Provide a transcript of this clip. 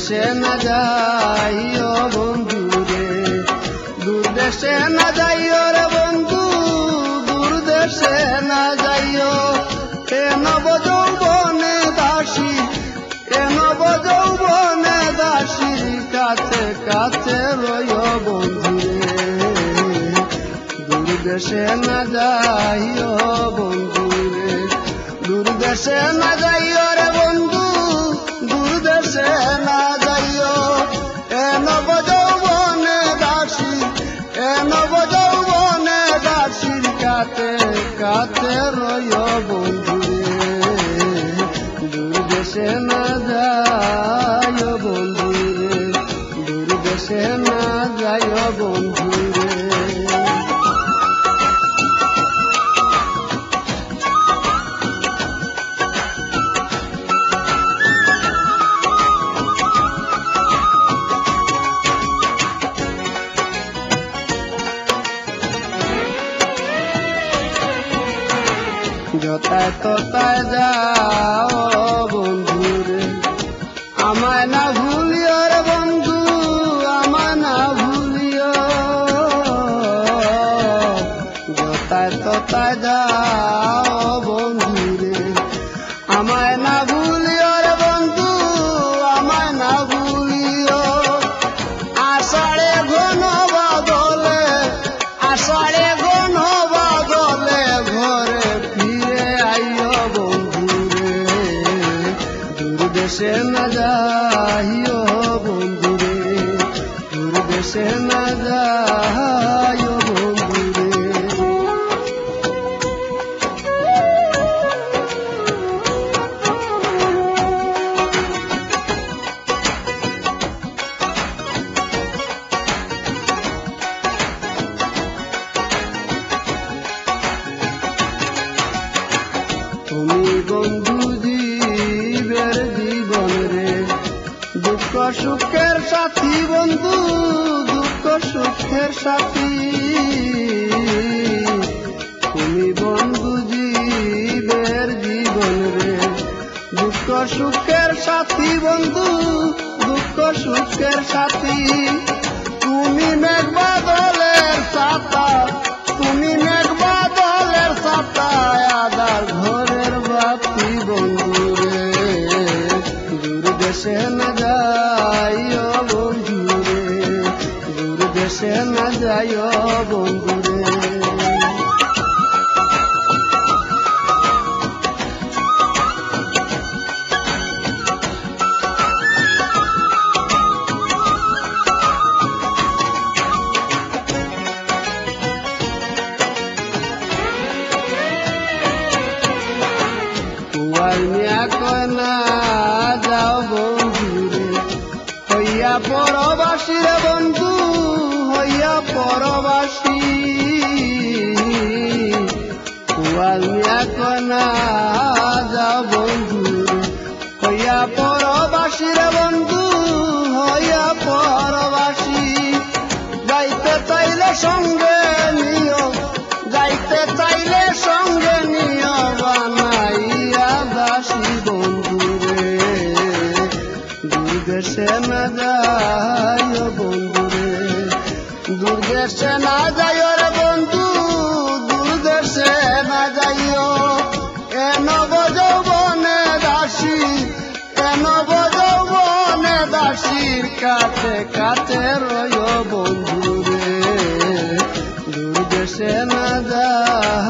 দেশে না যাইও বন্ধু রে, দূর দেশে না যাইও রে বন্ধু, দূর দেশে না যাইও। এ নব যৌবনে দাসী, এ নব যৌবনে দাসীর কাছে কাছে রইও বন্ধু রে, দূর দেশে না যাইও বন্ধু রে, দূর দেশে না যাইও রে বন্ধু, দূর দেশে না যাইও। এ নব যৌবনে দাসী, এ নব যৌবনে দাসীর কাছে কাছে রইও বন্ধু রে, দূর দেশে না যাইও বন্ধু রে, দূর দেশে না যাইও বন্ধু রে। যতায় ততায় যাও বন্ধু রে, আমায় না ভুলিও রে বন্ধু, আমায় না ভুলিও। যতায় ততায় যাও বন্ধু রে, আমায় না ভুলিও রে বন্ধু, আমায় না ভুলিও। আষাঢ়ে ঘন বাদলে, আষাঢ়ে ঘন বাদলে ঘরে ফিরে আইও বন্ধু রে, দূর দেশে না যাইও বন্ধু রে, দূর দেশে না যাইও বন্ধু রে। তুমি বন্ধু জীবের জীবন রে, দুঃখ সুখের সাথী বন্ধু, দুঃখ সুখের সাথী। তুমি বন্ধু জীবের জীবন রে, দুঃখ সুখের সাথী বন্ধু, দুঃখ সুখের সাথী। তুমি মেঘ বাদলের ছাতা, তুমি মেঘ বাদলের ছাতা, আদার ঘরের বাতি বন্ধু রে, দূর দেশে না যাইও বন্ধু রে, দূর দেশে না যাইও বন্ধু রে। কুয়ার মিয়া কয় না যাও বন্ধু রে, হইয়া পরবাসী রে বন্ধু, হইয়া পরবাসী। কুয়ার মিয়া কয় না যাও বন্ধু রে, হইয়া পরবাসী রে বন্ধু, হইয়া পরবাসী। যাইতে চাইলে সঙ্গে নিও, যাইতে চাইলে সঙ্গে নিও বানাইয়া দাসী বন্ধু রে, দূর দেশে না যাইও বন্ধু রে, দূর দেশে না যাইও রে বন্ধু, দূর দেশে না যাইও। এ নব যৌবনে দাসী, এ নব যৌবনে দাসীর কাছে কাছে রইও বন্ধু রে, দূর দেশে না যাইও।